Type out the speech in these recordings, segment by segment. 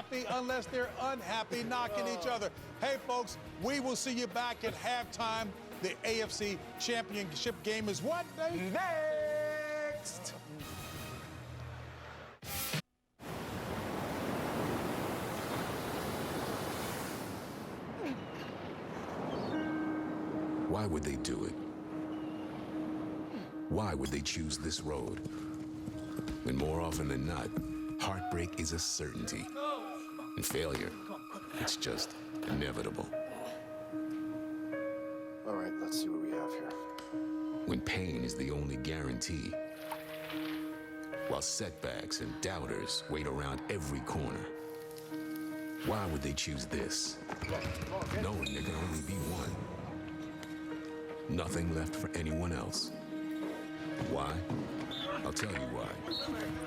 happy unless they're unhappy, knocking each other. Hey, folks, we will see you back at halftime. The AFC Championship game is what, Dave? Next! Why would they do it? Why would they choose this road? When more often than not, heartbreak is a certainty. And failure, it's just inevitable. All right, let's see what we have here. When pain is the only guarantee, while setbacks and doubters wait around every corner. Why would they choose this, knowing there can only be one? Nothing left for anyone else. Why? I'll tell you why.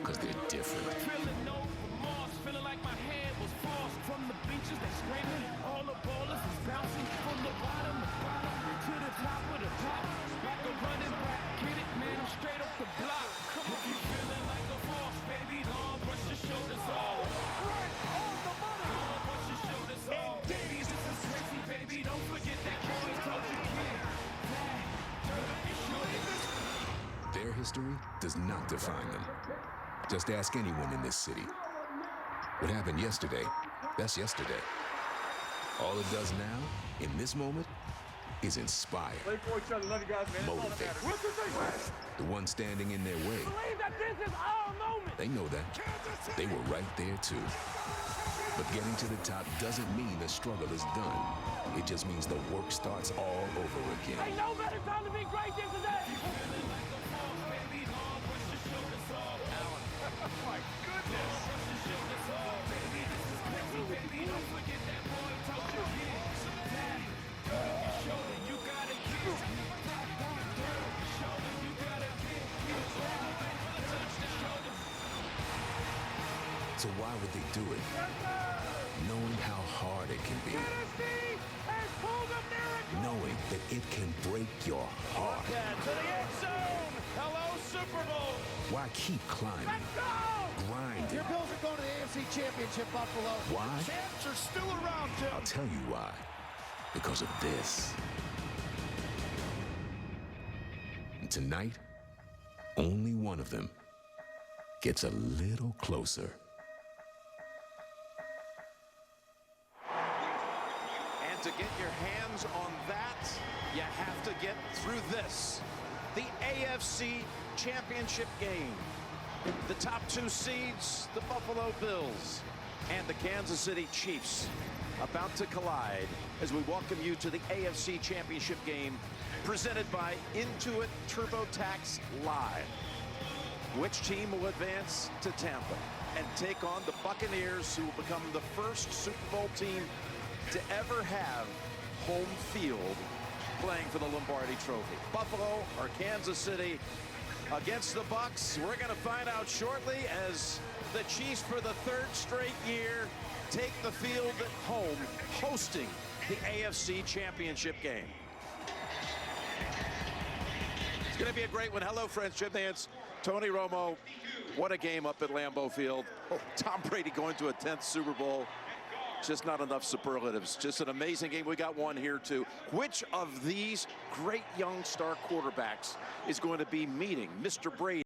Because they're different. Feeling no remorse, feeling like my head was forced from the beaches. They screaming, all the ballers is bouncing from the bottom to the top of the top. Like a running back, get it, man, I'm straight up the block. If you feeling like a force, baby, long brush your shoulders off. Right on the money. Long brush your shoulders off. Baby, this is crazy, baby, don't forget that boy told you can't. Their history does not define them. Just ask anyone in this city. What happened yesterday, that's yesterday. All it does now, in this moment, is inspire, motivate. The one standing in their way, Believe that this is our moment. they know that. They were right there too. But getting to the top doesn't mean the struggle is done. It just means the work starts all over again. Ain't no better time to be great than today. My goodness! So why would they do it? Knowing how hard it can be. Knowing that it can break your heart. To the end zone. Hello, Super Bowl. Why keep climbing? Grinding. Your Bills are going to the AFC Championship, Buffalo. Why? Champs are still around, Tim. I'll tell you why. Because of this. And tonight, only one of them gets a little closer. And to get your hands on that, you have to get through this. The AFC Championship game. The top two seeds, the Buffalo Bills and the Kansas City Chiefs, about to collide as we welcome you to the AFC Championship game presented by Intuit TurboTax Live. Which team will advance to Tampa and take on the Buccaneers, who will become the first Super Bowl team to ever have home field playing for the Lombardi Trophy? Buffalo or Kansas City against the Bucs? We're going to find out shortly as the Chiefs, for the third straight year, take the field at home, hosting the AFC Championship game. It's going to be a great one. Hello, friends. Jim Nance, Tony Romo. What a game up at Lambeau Field. Oh, Tom Brady going to a 10th Super Bowl. Just not enough superlatives. Just an amazing game. We got one here, too. Which of these great young star quarterbacks is going to be meeting Mr. Brady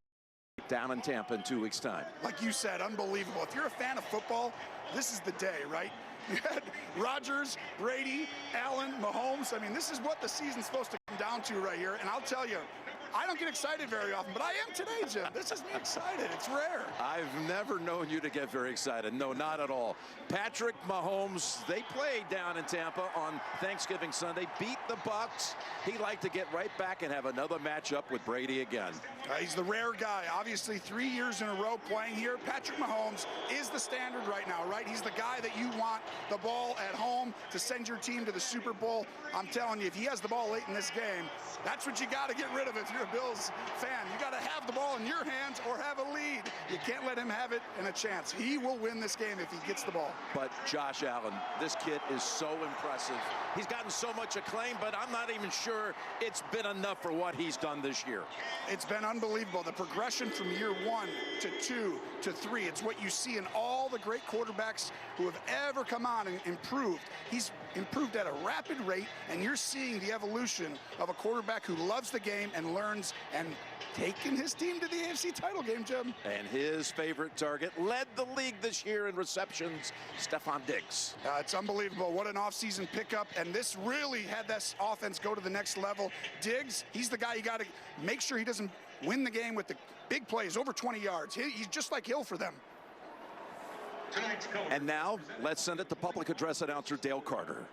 down in Tampa in 2 weeks' time? Like you said, unbelievable. If you're a fan of football, this is the day, right? You had Rodgers, Brady, Allen, Mahomes. I mean, this is what the season's supposed to come down to right here. And I'll tell you, I don't get excited very often, but I am today, Jim. This is me excited. It's rare. I've never known you to get very excited. No, not at all. Patrick Mahomes, they played down in Tampa on Thanksgiving Sunday, beat the Bucs. He'd like to get right back and have another matchup with Brady again. He's the rare guy. Obviously, 3 years in a row playing here. Patrick Mahomes is the standard right now, right? He's the guy that you want the ball at home to send your team to the Super Bowl. I'm telling you, if he has the ball late in this game, that's what you got to get rid of if you're you're a Bills fan. You got to have the ball in your hands or have a lead. You can't let him have it and a chance. He will win this game if he gets the ball. But Josh Allen, this kid is so impressive. He's gotten so much acclaim, but I'm not even sure it's been enough for what he's done this year. It's been unbelievable. The progression from year 1 to 2 to 3. It's what you see in all the great quarterbacks who have ever come on and improved. He's improved at a rapid rate, and you're seeing the evolution of a quarterback who loves the game and learns and taking his team to the AFC title game, Jim. And his favorite target led the league this year in receptions, Stephon Diggs. It's unbelievable. What an offseason pickup, and this really had this offense go to the next level. Diggs, he's the guy you got to make sure he doesn't win the game with the big plays, over 20 yards. He's just like Hill for them. And now, let's send it to public address announcer Dale Carter.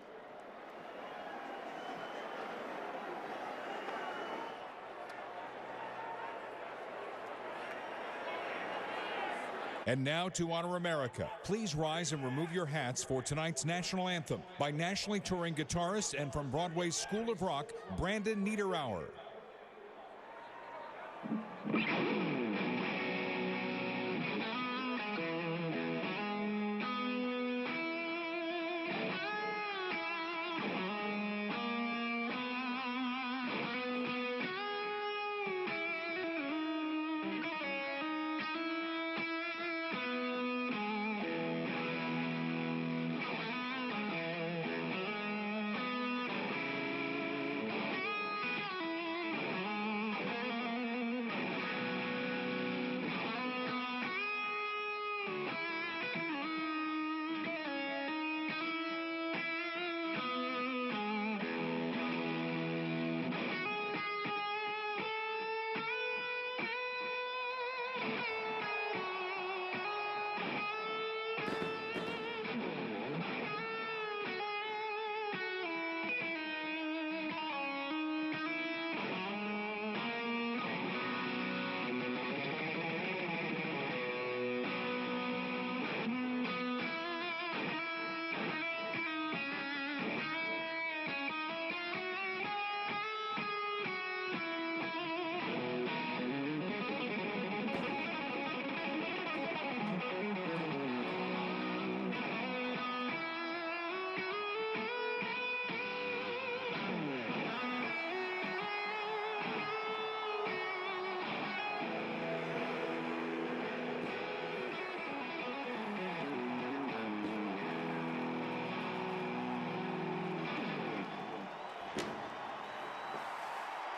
And now to honor America. Please rise and remove your hats for tonight's national anthem by nationally touring guitarist and from Broadway's School of Rock, Brandon Niederauer.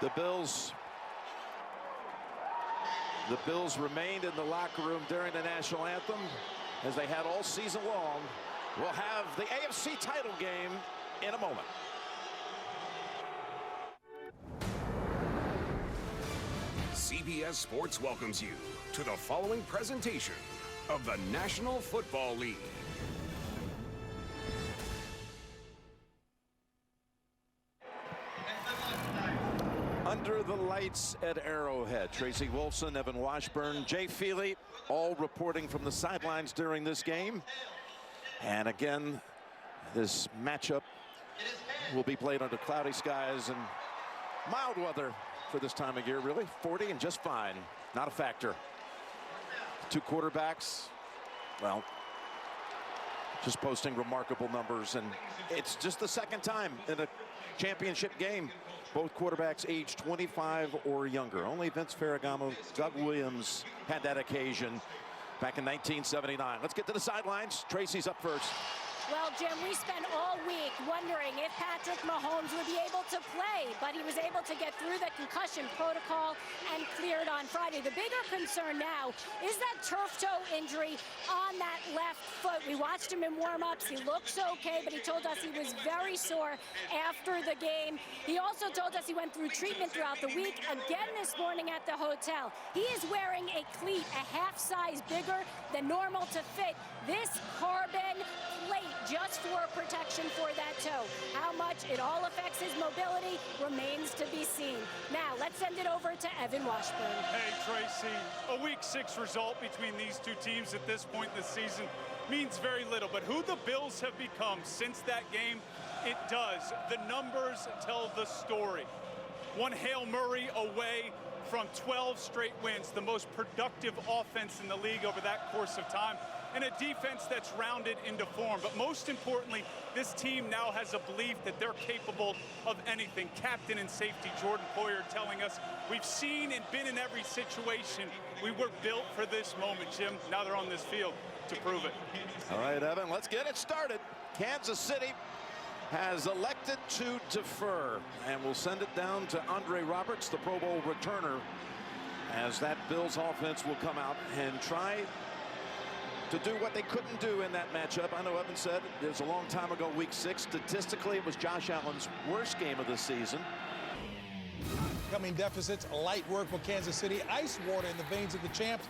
The Bills remained in the locker room during the national anthem, as they had all season long. We'll have the AFC title game in a moment. CBS Sports welcomes you to the following presentation of the National Football League. Under the lights at Arrowhead, Tracy Wolfson, Evan Washburn, Jay Feely, all reporting from the sidelines during this game. And again, this matchup will be played under cloudy skies and mild weather for this time of year, really. 40 and just fine, not a factor. Two quarterbacks, well, just posting remarkable numbers, and it's just the second time in a championship game. Both quarterbacks aged 25 or younger. Only Vince Ferragamo, Doug Williams had that occasion back in 1979. Let's get to the sidelines. Tracy's up first. Well, Jim, we spent all week wondering if Patrick Mahomes would be able to play, but he was able to get through the concussion protocol and cleared on Friday. The bigger concern now is that turf toe injury on that left foot. We watched him in warm-ups. He looks okay, but he told us he was very sore after the game. He also told us he went through treatment throughout the week, again this morning at the hotel. He is wearing a cleat a half size bigger than normal to fit this carbon plate just for protection for that toe. How much it all affects his mobility remains to be seen. Now, let's send it over to Evan Washburn. Hey, Tracy, a Week 6 result between these two teams at this point in the season means very little, but who the Bills have become since that game, it does. The numbers tell the story. one Hail Murray away from 12 straight wins, the most productive offense in the league over that course of time, and a defense that's rounded into form. But most importantly, this team now has a belief that they're capable of anything. Captain and safety Jordan Poyer telling us, we've seen and been in every situation. We were built for this moment, Jim. Now they're on this field to prove it. All right, Evan, let's get it started. Kansas City has elected to defer, and we'll send it down to Andre Roberts, the Pro Bowl returner, as that Bills offense will come out and try to do what they couldn't do in that matchup. I know Evan said it was a long time ago, week 6. Statistically, it was Josh Allen's worst game of the season. Coming deficits, light work for Kansas City. Ice water in the veins of the champs.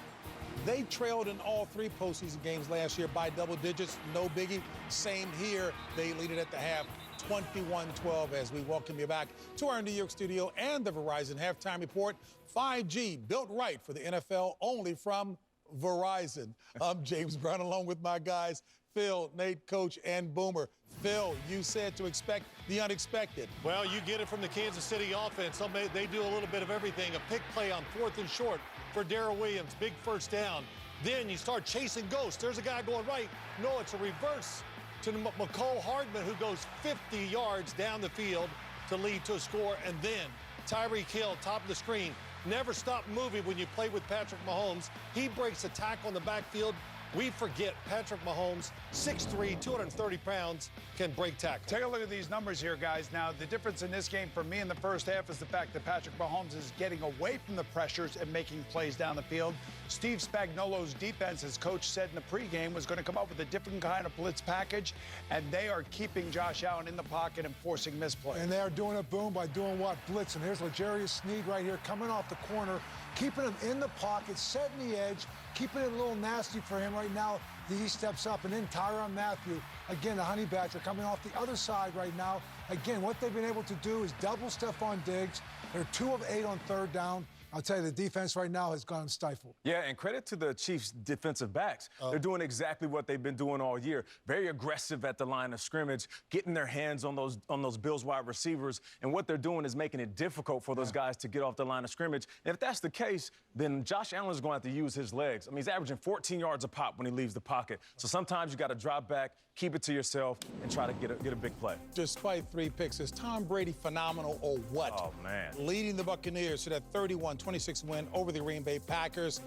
They trailed in all 3 postseason games last year by double digits. No biggie. Same here. They lead it at the half, 21-12, as we welcome you back to our New York studio and the Verizon Halftime Report. 5G, built right for the NFL, only from Verizon. I'm James Brown, along with my guys, Phil, Nate, Coach, and Boomer. Phil, you said to expect the unexpected. Well, you get it from the Kansas City offense. They do a little bit of everything. A pick play on 4th and short for Darrell Williams, big first down. Then you start chasing ghosts. There's a guy going right. No, it's a reverse to McCole Hardman, who goes 50 yards down the field to lead to a score. And then Tyreek Hill, top of the screen. Never stop moving when you play with Patrick Mahomes. He breaks a tackle in the backfield. We forget Patrick Mahomes, 6'3", 230 pounds, can break tackles. Take a look at these numbers here, guys. Now, the difference in this game for me in the first half is the fact that Patrick Mahomes is getting away from the pressures and making plays down the field. Steve Spagnuolo's defense, as coach said in the pregame, was going to come up with a different kind of blitz package, and they are keeping Josh Allen in the pocket and forcing misplays. And they are doing it, Boom, by doing what? Blitz. And here's L'Jarius Sneed right here coming off the corner, keeping him in the pocket, setting the edge, keeping it a little nasty for him right now. He steps up, and then Tyrann Mathieu, again, the Honey Badger, coming off the other side right now. Again, what they've been able to do is double Stephon Diggs. They're 2 of 8 on 3rd down. I'll tell you, the defense right now has gone stifled. Yeah, and credit to the Chiefs' defensive backs. They're doing exactly what they've been doing all year. Very aggressive at the line of scrimmage, getting their hands on those Bills wide receivers. And what they're doing is making it difficult for those guys to get off the line of scrimmage. And if that's the case, then Josh Allen's going to have to use his legs. I mean, he's averaging 14 yards a pop when he leaves the pocket. So sometimes you got to drop back, keep it to yourself, and try to get a big play. Despite 3 picks, is Tom Brady phenomenal or what? Oh, man. Leading the Buccaneers to that 31-26 win over the Green Bay Packers.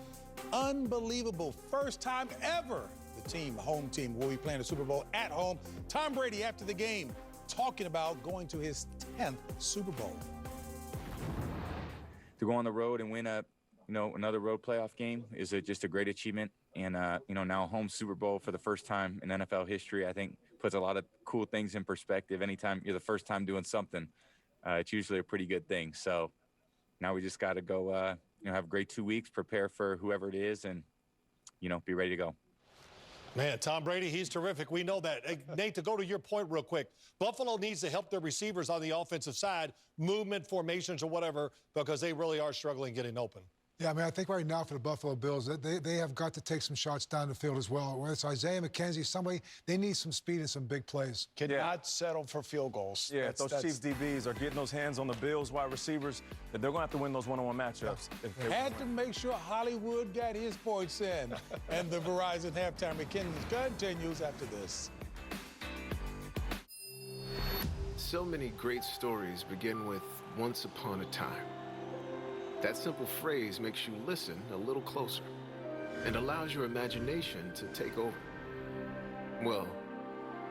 Unbelievable. First time ever the home team, will be playing the Super Bowl at home. Tom Brady, after the game, talking about going to his 10th Super Bowl. To go on the road and win another road playoff game is just a great achievement. And, now a home Super Bowl for the first time in NFL history, I think puts a lot of cool things in perspective. Anytime you're the first time doing something, it's usually a pretty good thing. So now we just got to go, have a great 2 weeks, prepare for whoever it is, and, be ready to go. Man, Tom Brady, he's terrific. We know that. Hey, Nate, to go to your point real quick, Buffalo needs to help their receivers on the offensive side, movement, formations, or whatever, because they really are struggling getting open. Yeah, I mean, I think right now for the Buffalo Bills, they have got to take some shots down the field as well. Whether it's Isaiah McKenzie, somebody, they need some speed and some big plays. Cannot settle for field goals. Yeah, those Chiefs DBs are getting those hands on the Bills wide receivers, that they're going to have to win those one-on-one matchups. Had to make sure Hollywood got his points in. And the Verizon Halftime continues after this. So many great stories begin with once upon a time. That simple phrase makes you listen a little closer and allows your imagination to take over. Well,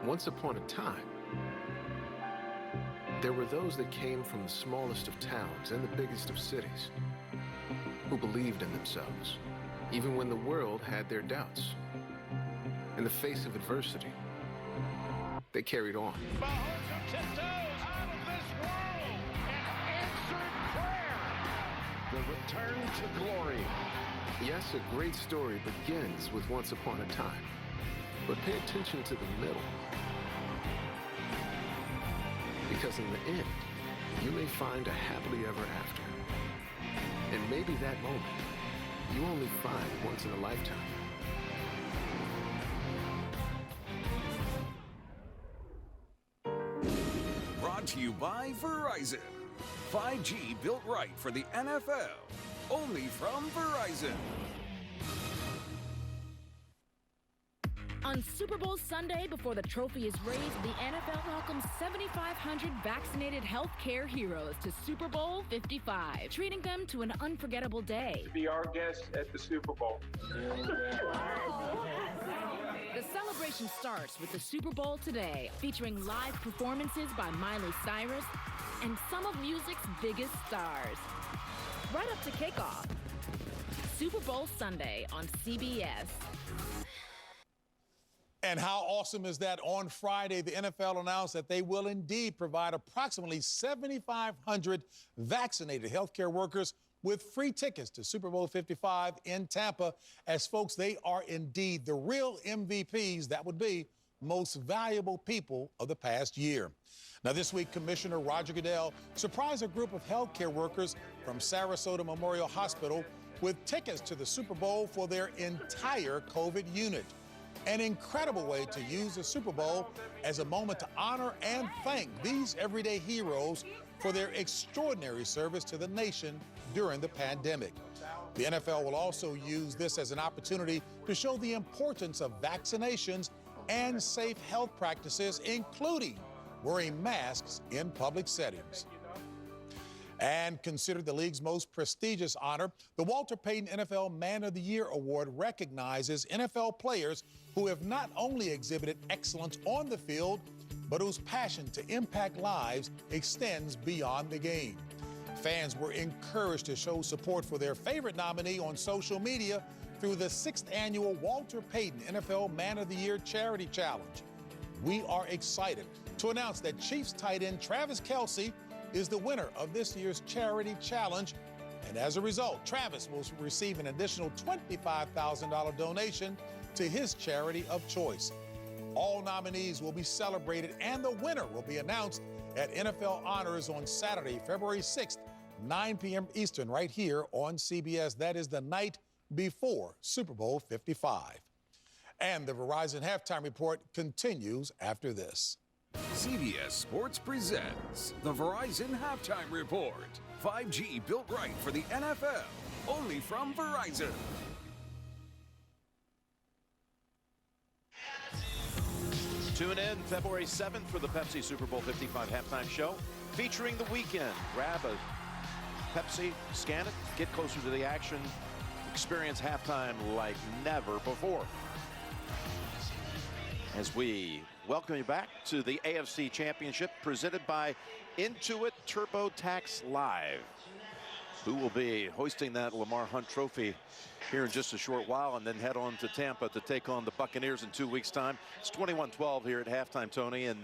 once upon a time, there were those that came from the smallest of towns and the biggest of cities who believed in themselves, even when the world had their doubts. In the face of adversity, they carried on. The return to glory. Yes, a great story begins with once upon a time, but pay attention to the middle. Because in the end, you may find a happily ever after. And maybe that moment, you only find once in a lifetime. Brought to you by Verizon. 5G built right for the NFL. Only from Verizon. On Super Bowl Sunday, before the trophy is raised, the NFL welcomes 7,500 vaccinated healthcare heroes to Super Bowl 55, treating them to an unforgettable day. Be our guest at the Super Bowl. The celebration starts with the Super Bowl today, featuring live performances by Miley Cyrus and some of music's biggest stars. Right up to kickoff. Super Bowl Sunday on CBS. And how awesome is that? On Friday, the NFL announced that they will indeed provide approximately 7,500 vaccinated healthcare workers with free tickets to Super Bowl 55 in Tampa. As folks, they are indeed the real MVPs, that would be most valuable people of the past year. Now, this week, Commissioner Roger Goodell surprised a group of healthcare workers from Sarasota Memorial Hospital with tickets to the Super Bowl for their entire COVID unit. An incredible way to use the Super Bowl as a moment to honor and thank these everyday heroes for their extraordinary service to the nation during the pandemic. The NFL will also use this as an opportunity to show the importance of vaccinations and safe health practices, including wearing masks in public settings. And considered the league's most prestigious honor, the Walter Payton NFL Man of the Year Award recognizes NFL players who have not only exhibited excellence on the field, but whose passion to impact lives extends beyond the game. Fans were encouraged to show support for their favorite nominee on social media through the 6th annual Walter Payton NFL Man of the Year Charity Challenge. We are excited to announce that Chiefs tight end Travis Kelce is the winner of this year's charity challenge. And as a result, Travis will receive an additional $25,000 donation to his charity of choice. All nominees will be celebrated and the winner will be announced at NFL Honors on Saturday, February 6th, 9 p.m. Eastern, right here on CBS. That is the night before Super Bowl 55. And the Verizon Halftime Report continues after this. CBS Sports presents the Verizon Halftime Report. 5G built right for the NFL. Only from Verizon. Tune in February 7th for the Pepsi Super Bowl 55 halftime show featuring The Weeknd. Grab a Pepsi, scan it, get closer to the action, experience halftime like never before. As we welcome you back to the AFC Championship presented by Intuit TurboTax Live, who will be hoisting that Lamar Hunt trophy here in just a short while and then head on to Tampa to take on the Buccaneers in 2 weeks' time. It's 21-12 here at halftime, Tony. And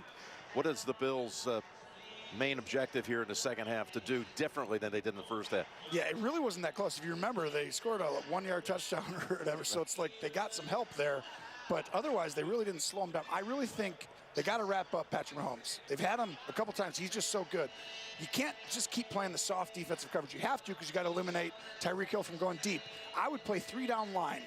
what is the Bills' main objective here in the second half to do differently than they did in the first half? Yeah, it really wasn't that close. If you remember, they scored a 1-yard touchdown or whatever, so it's like they got some help there. But otherwise, they really didn't slow him down. I really think they got to wrap up Patrick Mahomes. They've had him a couple times. He's just so good. You can't just keep playing the soft defensive coverage. You have to because you got to eliminate Tyreek Hill from going deep. I would play 3-down line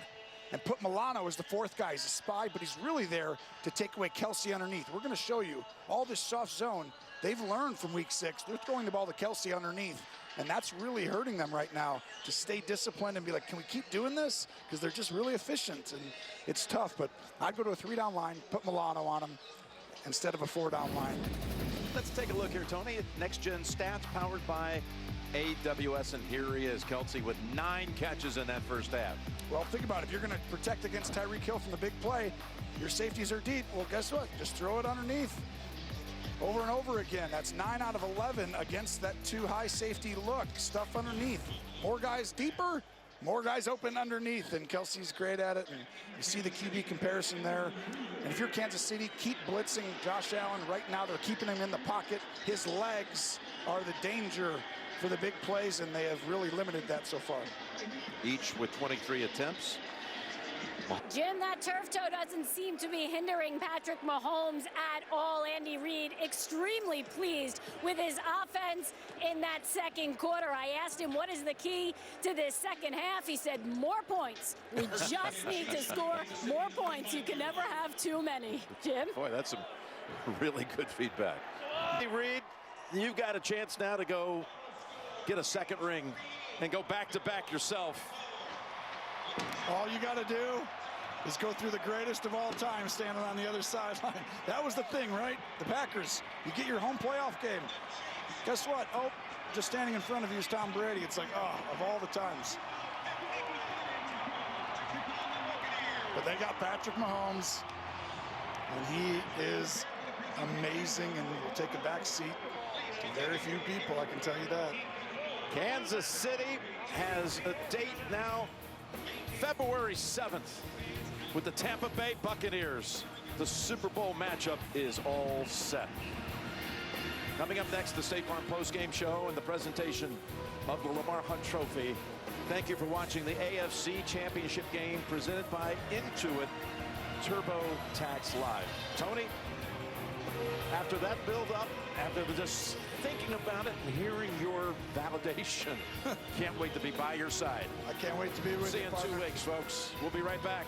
and put Milano as the fourth guy. He's a spy, but he's really there to take away Kelce underneath. We're going to show you all this soft zone. They've learned from week 6. They're throwing the ball to Kelce underneath. And that's really hurting them right now to stay disciplined and be like, can we keep doing this? Because they're just really efficient, and it's tough. But I'd go to a 3-down line, put Milano on him instead of a 4-down line. Let's take a look here, Tony, at Next Gen Stats powered by AWS. And here he is, Kelce, with 9 catches in that first half. Well, think about it. If you're going to protect against Tyreek Hill from the big play, your safeties are deep. Well, guess what? Just throw it underneath. Over and over again. That's 9 out of 11 against that too high safety look. Stuff underneath. More guys deeper, more guys open underneath, and Kelce's great at it. And you see the QB comparison there. And if you're Kansas City, keep blitzing Josh Allen. Right now, they're keeping him in the pocket. His legs are the danger for the big plays, and they have really limited that so far. Each with 23 attempts. Jim, that turf toe doesn't seem to be hindering Patrick Mahomes at all. Andy Reid extremely pleased with his offense in that second quarter. I asked him, what is the key to this second half? He said, more points. We just need to score more points. You can never have too many. Jim? Boy, that's some really good feedback. Andy Reid, you've got a chance now to go get a second ring and go back-to-back yourself. All you got to do is go through the greatest of all time standing on the other sideline. That was the thing, right? The Packers, you get your home playoff game. Guess what? Oh, just standing in front of you is Tom Brady. It's like, oh, of all the times. But they got Patrick Mahomes, and he is amazing and will take a back seat to very few people, I can tell you that. Kansas City has a date now, February 7th, with the Tampa Bay Buccaneers. The Super Bowl matchup is all set. Coming up next, the State Farm postgame show and the presentation of the Lamar Hunt Trophy. Thank you for watching the AFC Championship game presented by Intuit TurboTax Live. Tony, after that build-up, after just thinking about it and hearing your validation, can't wait to be by your side. I can't wait to be with you. See you in 2 weeks, folks. We'll be right back.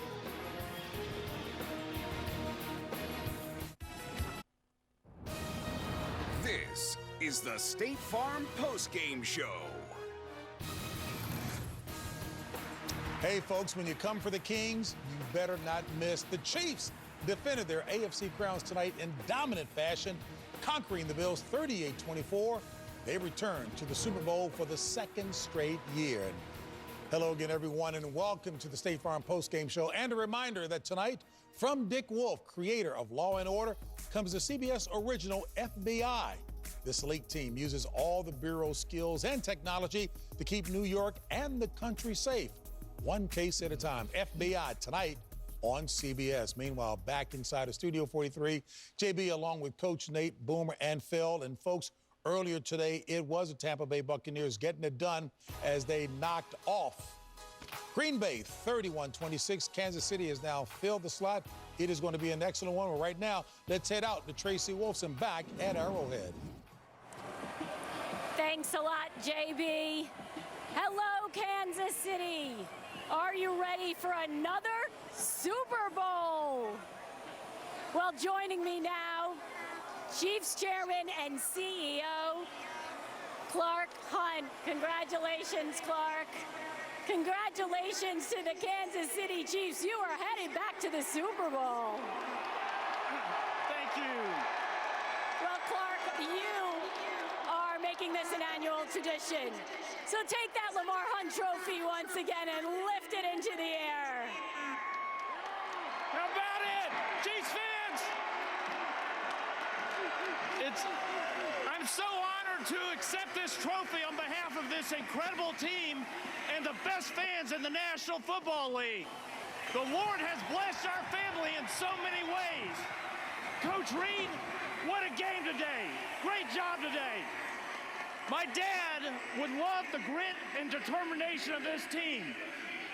This is the State Farm postgame show. Hey, folks, when you come for the Kings, you better not miss. The Chiefs defended their AFC crowns tonight in dominant fashion, conquering the Bills 38-24. They return to the Super Bowl for the second straight year. And hello again, everyone, and welcome to the State Farm postgame show. And a reminder that tonight, from Dick Wolf, creator of Law & Order, comes the CBS original FBI. This elite team uses all the Bureau's skills and technology to keep New York and the country safe, one case at a time. FBI tonight on CBS. Meanwhile, back inside of Studio 43, JB along with Coach Nate, Boomer, and Phil. And folks, earlier today, it was the Tampa Bay Buccaneers getting it done as they knocked off Green Bay 31-26. Kansas City has now filled the slot. It is going to be an excellent one. But right now, let's head out to Tracy Wolfson back at Arrowhead. Thanks a lot, JB. Hello, Kansas City. Are you ready for another Super Bowl? Well, joining me now, Chiefs Chairman and CEO, Clark Hunt. Congratulations, Clark. Congratulations to the Kansas City Chiefs. You are headed back to the Super Bowl. Thank you. Well, Clark, you are making this an annual tradition. So take that Lamar Hunt Trophy once again and lift it into the air. How about it, Chiefs fans? I'm so honored to accept this trophy on behalf of this incredible team and the best fans in the National Football League. The Lord has blessed our family in so many ways. Coach Reed, what a game today. Great job today. My dad would love the grit and determination of this team.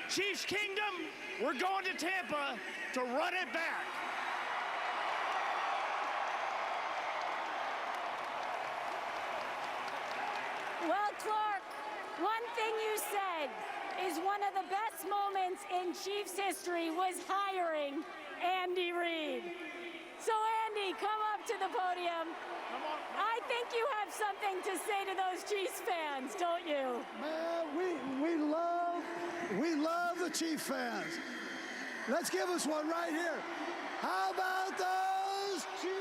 Chiefs Kingdom, we're going to Tampa to run it back. Well, Clark, one thing you said is one of the best moments in Chiefs history was hiring Andy Reid. So, Andy, come up to the podium. I think you have something to say to those Chiefs fans, don't you? Man, we love the Chiefs fans. Let's give us one right here. How about those Chiefs?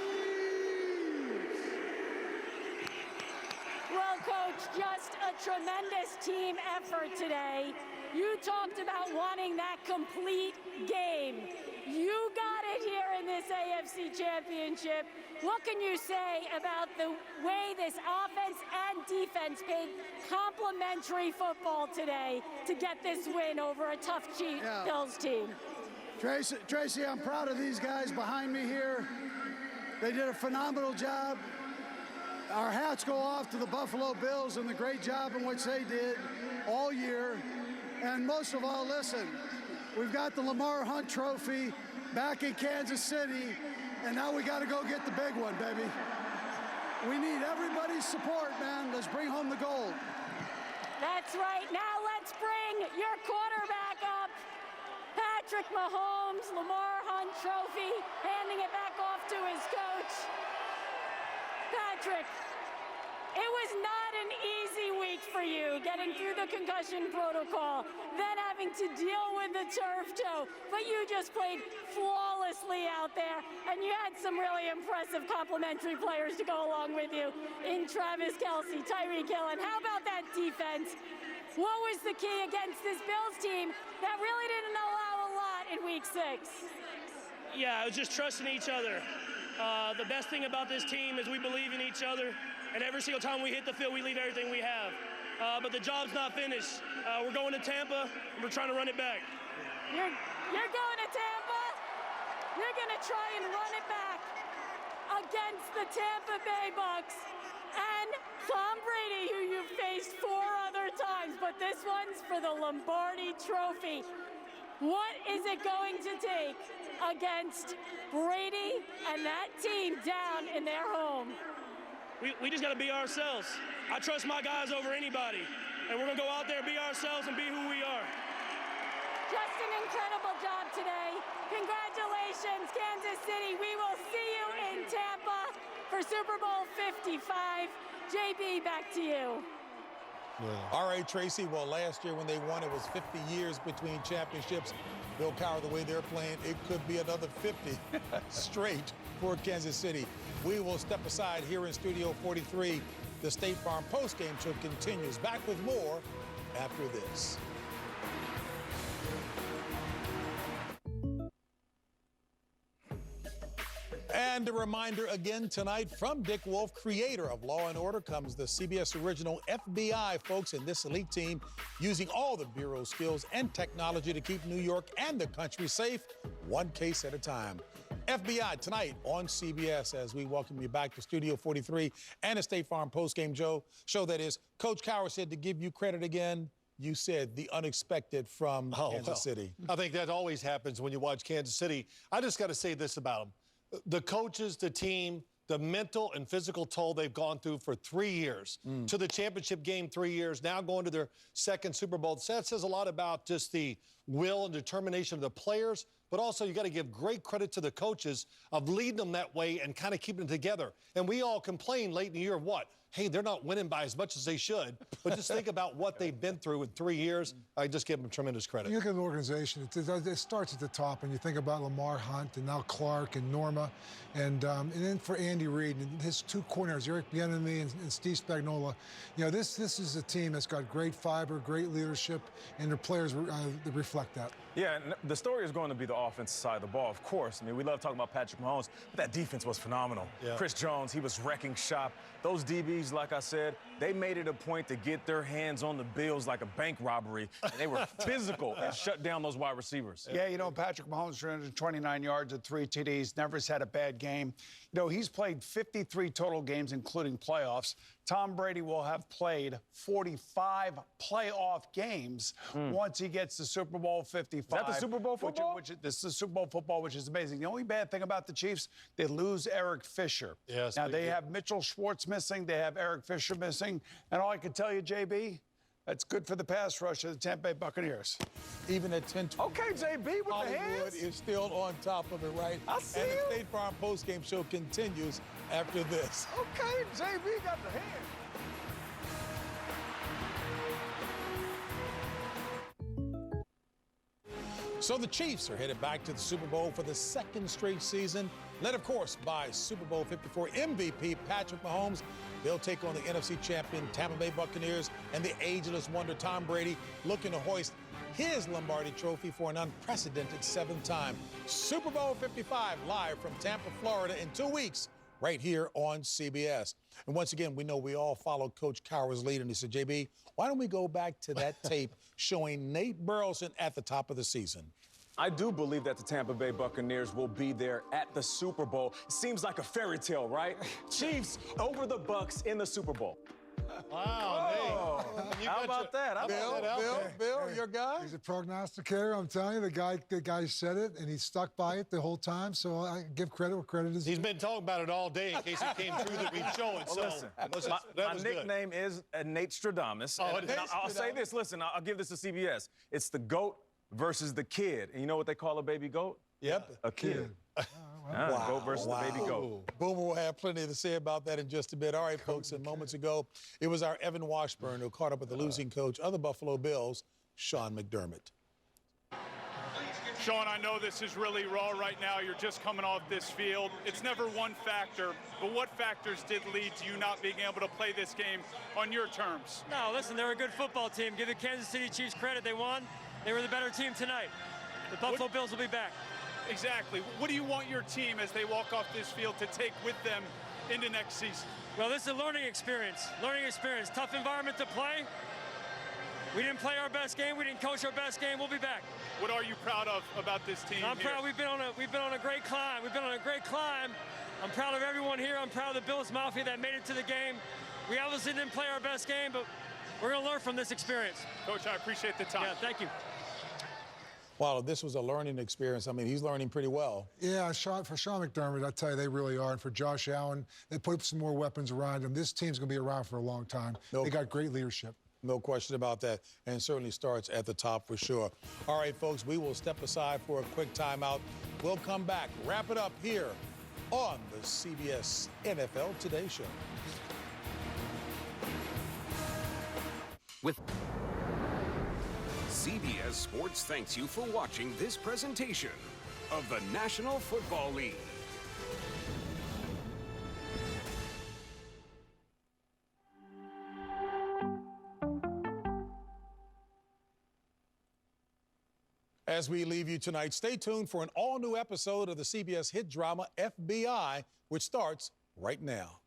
Well, Coach, just a tremendous team effort today. You talked about wanting that complete game. You got it here in this AFC Championship. What can you say about the way this offense and defense played complementary football today to get this win over a tough Bills team? Tracy, I'm proud of these guys behind me here. They did a phenomenal job. Our hats go off to the Buffalo Bills and the great job in which they did all year. And most of all, listen, we've got the Lamar Hunt Trophy back in Kansas City, and now we got to go get the big one, baby. We need everybody's support, man. Let's bring home the gold. That's right. Now let's bring your quarterback up. Patrick Mahomes, Lamar Hunt Trophy, handing it back off to his coach. Patrick, it was not an easy week for you, getting through the concussion protocol, then having to deal with the turf toe. But you just played flawlessly out there, and you had some really impressive complementary players to go along with you in Travis Kelce, Tyreek Hill. And how about that defense? What was the key against this Bills team that really didn't allow a lot in Week 6? Yeah, it was just trusting each other. The best thing about this team is we believe in each other, and every single time we hit the field, we leave everything we have. But the job's not finished. We're going to Tampa, and we're trying to run it back. You're going to Tampa? You're going to try and run it back against the Tampa Bay Bucks and Tom Brady, who you've faced 4 other times, but this one's for the Lombardi Trophy. What is it going to take against Brady and that team down in their home? We just got to be ourselves. I trust my guys over anybody, and we're going to go out there, be ourselves, and be who we are. Just an incredible job today. Congratulations, Kansas City. We will see you in Tampa for Super Bowl 55. JB, back to you. Yeah. All right, Tracy. Well, last year when they won, it was 50 years between championships. Bill Cowher, the way they're playing, it could be another 50 straight for Kansas City. We will step aside here in Studio 43. The State Farm postgame show continues. Back with more after this. And a reminder again tonight from Dick Wolf, creator of Law & Order, comes the CBS original FBI, folks, in this elite team using all the Bureau's skills and technology to keep New York and the country safe, one case at a time. FBI tonight on CBS as we welcome you back to Studio 43 and a State Farm postgame show that is. Coach Cowher said to give you credit again. You said the unexpected from Kansas City. I think that always happens when you watch Kansas City. I just got to say this about them. The coaches, the team, the mental and physical toll they've gone through for 3 years, to the championship game 3 years, now going to their second Super Bowl. That says a lot about just the will and determination of the players, but also you got to give great credit to the coaches of leading them that way and kind of keeping it together. And we all complain late in the year of what? Hey, they're not winning by as much as they should. But just think about what they've been through in 3 years. I just give them tremendous credit. You look at the organization, it starts at the top, and you think about Lamar Hunt and now Clark and Norma. And then for Andy Reid and his 2 corners, Eric Bieniemy and Steve Spagnuolo. You know, this is a team that's got great fiber, great leadership, and their players reflect that. Yeah, and the story is going to be the offensive side of the ball, of course. I mean, we love talking about Patrick Mahomes, but that defense was phenomenal. Yeah. Chris Jones, he was wrecking shop. Those DBs, like I said, they made it a point to get their hands on the Bills like a bank robbery. And they were physical and shut down those wide receivers. Yeah, you know, Patrick Mahomes, 329 yards and 3 TDs, never has had a bad game. You know, he's played 53 total games, including playoffs. Tom Brady will have played 45 playoff games once he gets to Super Bowl 55. Is that the Super Bowl football? This is the Super Bowl football, which is amazing. The only bad thing about the Chiefs, they lose Eric Fisher. Yes, now, they have Mitchell Schwartz missing. They have Eric Fisher missing. And all I can tell you, JB, that's good for the pass rush of the Tampa Bay Buccaneers. Even at 10-20. Okay, JB, with Hollywood the hands. is still on top of it, right? I see and you. the State Farm postgame show continues after this. Okay, JB got the hands. So the Chiefs are headed back to the Super Bowl for the 2nd straight season, led, of course, by Super Bowl 54 MVP Patrick Mahomes. They'll take on the NFC champion Tampa Bay Buccaneers and the ageless wonder Tom Brady, looking to hoist his Lombardi Trophy for an unprecedented 7th time. Super Bowl 55 live from Tampa, Florida in 2 weeks, right here on CBS. And once again, we know we all follow Coach Cowher's lead, and he said, JB, why don't we go back to that tape showing Nate Burleson at the top of the season? I do believe that the Tampa Bay Buccaneers will be there at the Super Bowl. It seems like a fairy tale, right? Chiefs over the Bucs in the Super Bowl. Wow, Nate. How about that? Bill, your guy? He's a prognosticator. I'm telling you, the guy said it, and he stuck by it the whole time. So I give credit where credit is due. He's been talking about it all day in case it came through that we've shown. Well, So my nickname is Nate Stradamus. Oh, and I'll say this. Listen, I'll give this to CBS. It's the GOAT versus the kid. And you know what they call a baby goat? Yep. A kid. Goat versus the baby goat. Boomer will have plenty to say about that in just a bit. All right, folks, and moments ago, it was our Evan Washburn who caught up with the losing coach of the Buffalo Bills, Sean McDermott. Sean, I know this is really raw right now. You're just coming off this field. It's never one factor, but what factors did lead to you not being able to play this game on your terms? No, listen, they're a good football team. Give the Kansas City Chiefs credit. They won. They were the better team tonight. The Buffalo Bills will be back. Exactly. What do you want your team as they walk off this field to take with them into next season? Well, this is a learning experience. Learning experience. Tough environment to play. We didn't play our best game. We didn't coach our best game. We'll be back. What are you proud of about this team? I'm proud. We've been on a great climb. We've been on a great climb. I'm proud of everyone here. I'm proud of the Bills Mafia that made it to the game. We obviously didn't play our best game, but we're going to learn from this experience. Coach, I appreciate the time. Yeah, thank you. Wow, this was a learning experience. I mean, he's learning pretty well. Yeah, for Sean McDermott, I tell you, they really are. And for Josh Allen, they put up some more weapons around him. This team's going to be around for a long time. They got great leadership. No question about that, and it certainly starts at the top for sure. All right, folks, we will step aside for a quick timeout. We'll come back, wrap it up here on the CBS NFL Today Show. With CBS Sports thanks you for watching this presentation of the National Football League. As we leave you tonight, stay tuned for an all-new episode of the CBS hit drama FBI, which starts right now.